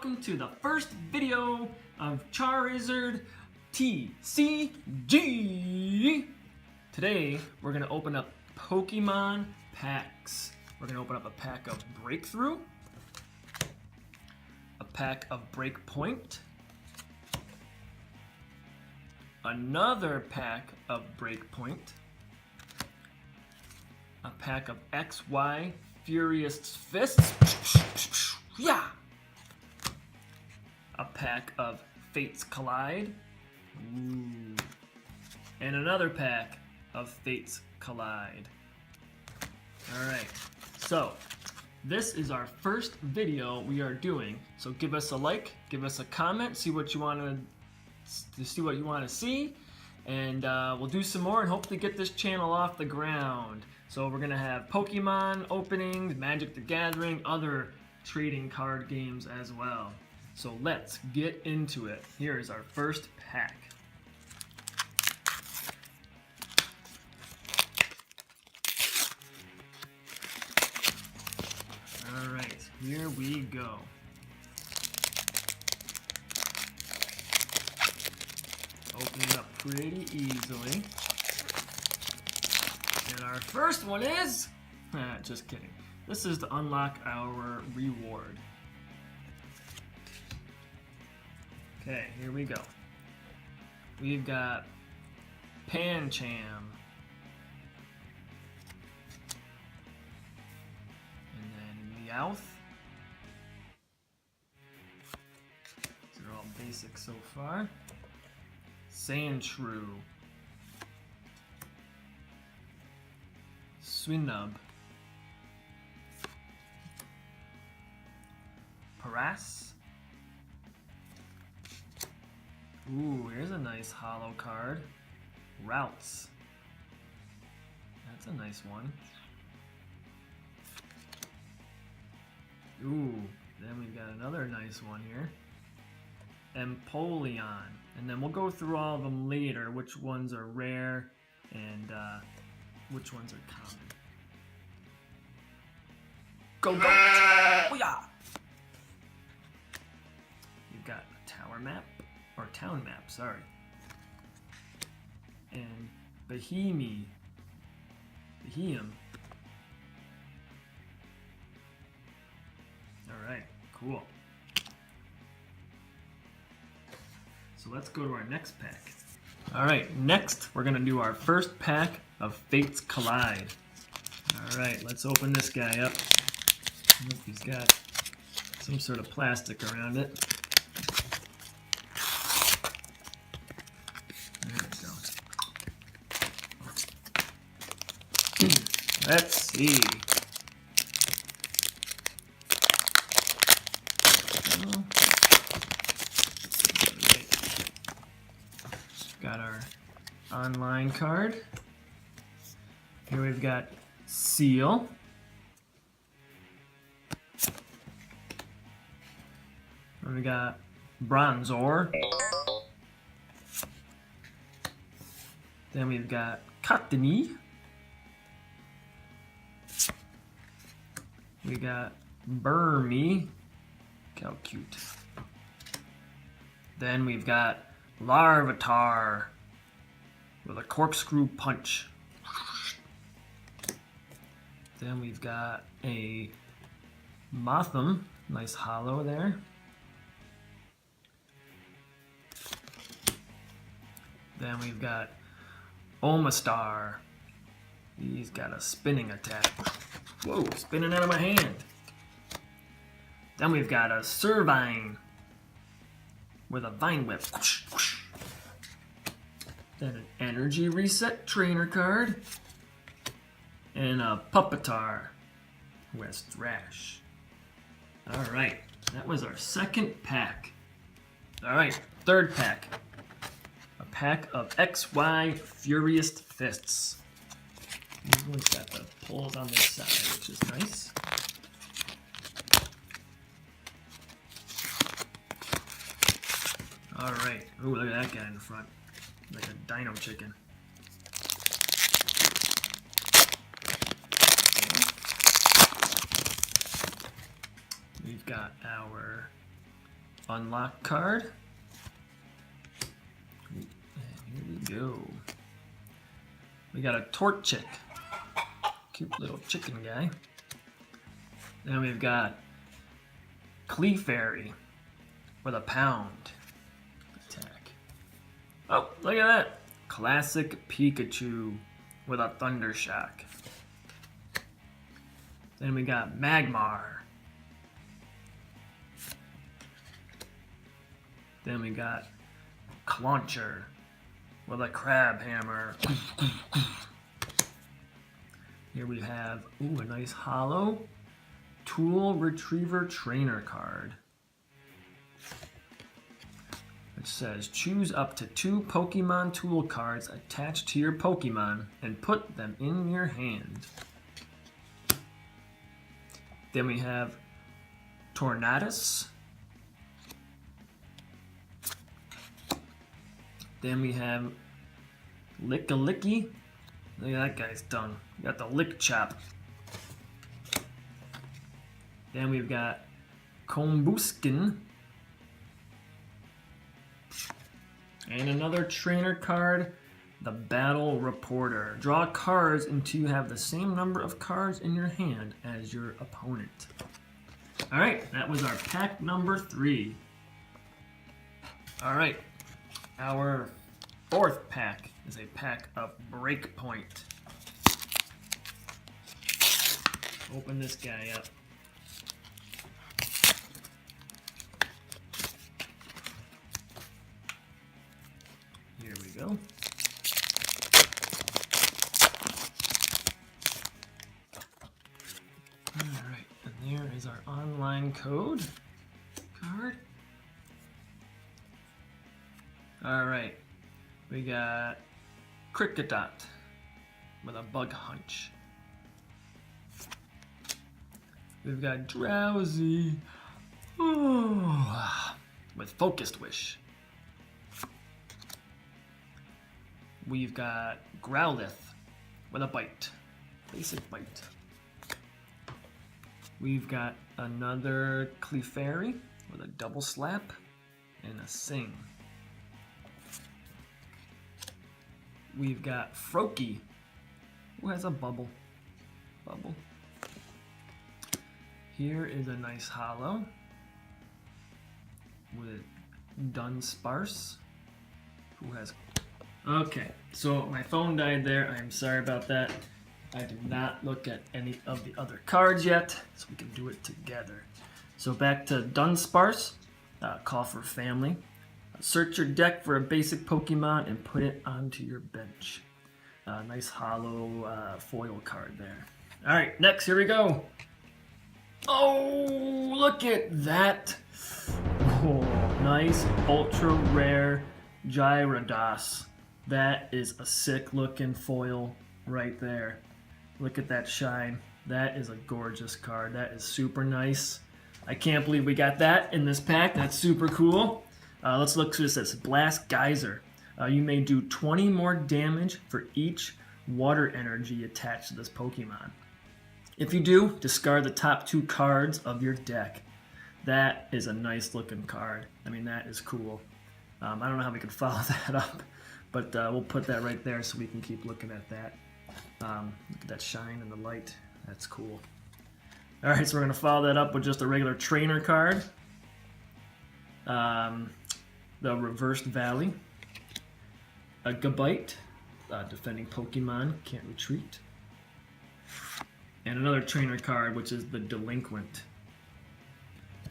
welcome to the first video of Charizard TCG. Today, we're going to open up Pokemon packs. We're going to open up a pack of Breakthrough, a pack of Breakpoint, another pack of Breakpoint, a pack of XY Furious Fists, yeah, a pack of Fates Collide, ooh, and another pack of Fates Collide. Alright, so this is our first video we are doing, so give us a like, give us a comment, see what you want to see, and we'll do some more and hopefully get this channel off the ground. So we're gonna have Pokemon openings, Magic the Gathering, other trading card games as well. So let's get into it. Here is our first pack. Alright, here we go. Open it up pretty easily. And our first one is, just kidding. This is to unlock our reward. Okay, here we go. We've got Pancham. And then Meowth. These are all basic so far. Sandshrew. Swinub, Paras. Ooh, here's a nice hollow card. Routes. That's a nice one. Ooh, then we've got another nice one here. Empoleon. And then we'll go through all of them later, which ones are rare and which ones are common. Go, go! Booyah! You've got a tower map, or town map, sorry. And Behemoth. Alright, cool. So let's go to our next pack. Alright, next we're going to do our first pack of Fates Collide. Alright, let's open this guy up. I hope he's got some sort of plastic around it. There we go. Let's see. Got our online card. Here we've got Seal. And we got Bronzor. Then we've got Cottonee. We got Burmy. Look how cute. Then we've got Larvitar with a corkscrew punch. Then we've got a Mothim, nice hollow there. Then we've got Omastar. He's got a spinning attack. Whoa, spinning out of my hand. Then we've got a Servine with a Vine Whip. Then an Energy Reset trainer card. And a Pupitar with Thrash. Alright, that was our second pack. Alright, third pack. A pack of XY Furious Fists. We've got the pulls on this side, which is nice. Alright, ooh, look at that guy in the front. Like a dino chicken. We've got our unlock card. And here we go. We got a Torchic. Cute little chicken guy. Then we've got Clefairy with a pound attack. Oh, look at that. Classic Pikachu with a Thunder Shock. Then we got Magmar. Then we got Clauncher with a Crab Hammer. Here we have, a nice hollow Tool Retriever Trainer card. It says, choose up to 2 Pokemon Tool cards attached to your Pokemon and put them in your hand. Then we have Tornadus. Then we have Lickilicky. Look at that guy's tongue. We got the Lick Chop. Then we've got Combuskin. And another trainer card, the Battle Reporter. Draw cards until you have the same number of cards in your hand as your opponent. Alright, that was our pack number 3. Alright, our 4th pack is a pack of Breakpoint. Open this guy up. Here we go. Alright, and there is our online code card. Alright, we got Kricketot with a Bug Hunch. We've got Drowsy with Focused Wish. We've got Growlithe with a Bite. Basic Bite. We've got another Clefairy with a Double Slap and a Sing. We've got Froakie, who has a Bubble. Here is a nice hollow with Dunsparce, who has... Okay, so my phone died there. I'm sorry about that. I did not look at any of the other cards yet, so we can do it together. So back to Dunsparce, call for family. Search your deck for a basic Pokemon and put it onto your bench. Nice hollow foil card there. Alright, next, here we go. Oh, look at that. Oh, nice ultra rare Gyarados. That is a sick looking foil right there. Look at that shine. That is a gorgeous card. That is super nice. I can't believe we got that in this pack. That's super cool. Let's look through this. It says Blast Geyser. You may do 20 more damage for each water energy attached to this Pokemon. If you do, discard the top 2 cards of your deck. That is a nice looking card. I mean, that is cool. I don't know how we can follow that up, but we'll put that right there so we can keep looking at that. Look at that shine and the light. That's cool. Alright, so we're going to follow that up with just a regular trainer card. The Reversed Valley. A Gabite. Defending Pokemon. Can't retreat. And another trainer card, which is the Delinquent.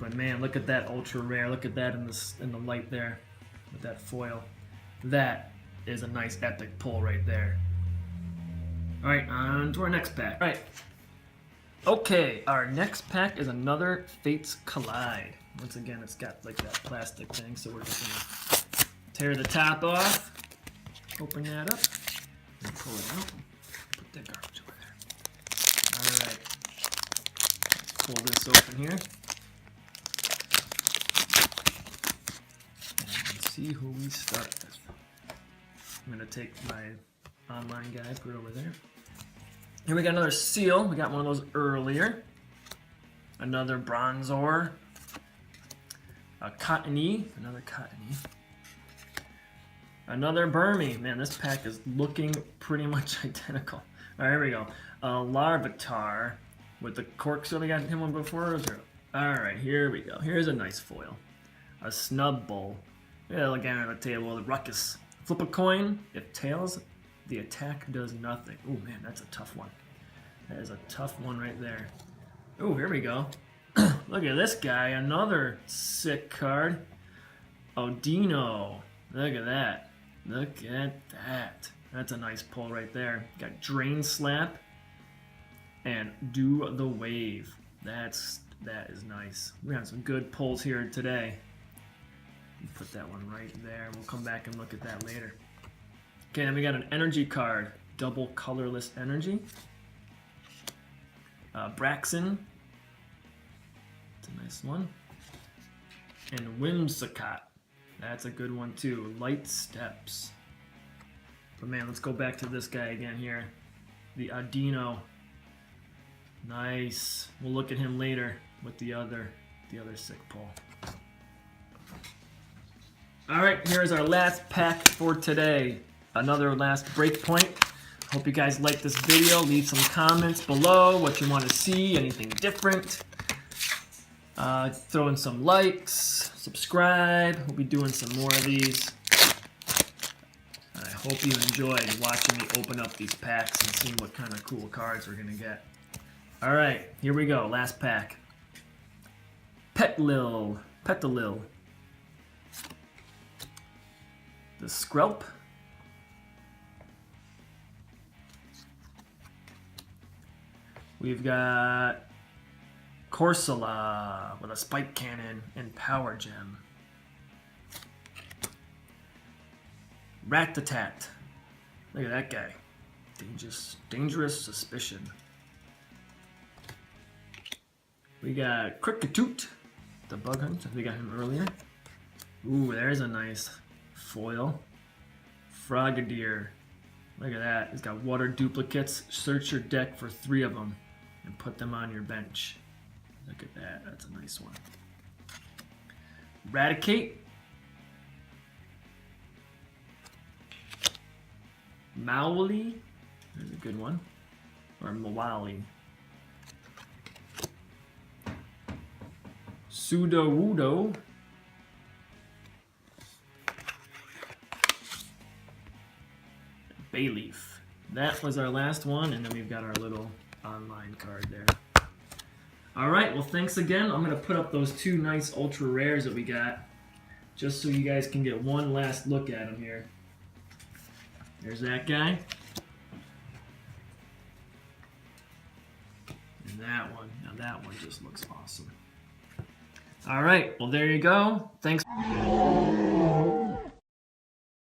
But man, look at that ultra rare. Look at that in the light there with that foil. That is a nice epic pull right there. Alright, on to our next pack. Alright. Okay, our next pack is another Fates Collide. Once again, it's got like that plastic thing, so we're just gonna tear the top off, open that up, and pull it out. Put that garbage over there. Alright. Let's pull this open here. And see who we start with. I'm gonna take my online guy, put it over there. Here we got another seal. We got one of those earlier. Another Bronzor. A Cottony, another Cottony. Another Burmy. Man, this pack is looking pretty much identical. All right, here we go. A Larvitar with the Corkscrew. We got him one before. All right, here we go. Here's a nice foil. A Snubbull. Yeah, again on the table. The Ruckus. Flip a coin. If tails, the attack does nothing. Oh man, that's a tough one. That is a tough one right there. Oh, here we go. Look at this guy. Another sick card. Odino. Look at that. Look at that. That's a nice pull right there. Got Drain Slap and Do the Wave. That is nice. We have some good pulls here today. Put that one right there. We'll come back and look at that later. Okay, then we got an energy card. Double colorless energy. Braixen. That's a nice one. And Whimsicott. That's a good one too. Light Steps. But man, let's go back to this guy again here. The Audino. Nice. We'll look at him later with the other sick pull. Alright, here's our last pack for today. Another last breakpoint. Hope you guys like this video. Leave some comments below what you want to see, anything different. Throw in some likes, subscribe. We'll be doing some more of these. I hope you enjoyed watching me open up these packs and seeing what kind of cool cards we're going to get. Alright, here we go. Last pack. Petilil. The Skrelp. We've got Corsola with a Spike Cannon and Power Gem. Ratatat. Look at that guy. Dangerous Suspicion. We got Kricketute, the Bug Hunt. We got him earlier. Ooh, there's a nice foil. Frogadier. Look at that. He's got water duplicates. Search your deck for 3 of them and put them on your bench. Look at that. That's a nice one. Raticate. Mowly. There's a good one. Or Mawali. Sudowoodo. Bayleaf. That was our last one, and then we've got our little online card there. Alright, well thanks again. I'm going to put up those 2 nice ultra rares that we got, just so you guys can get one last look at them here. There's that guy. And that one. Now that one just looks awesome. Alright, well there you go. Thanks.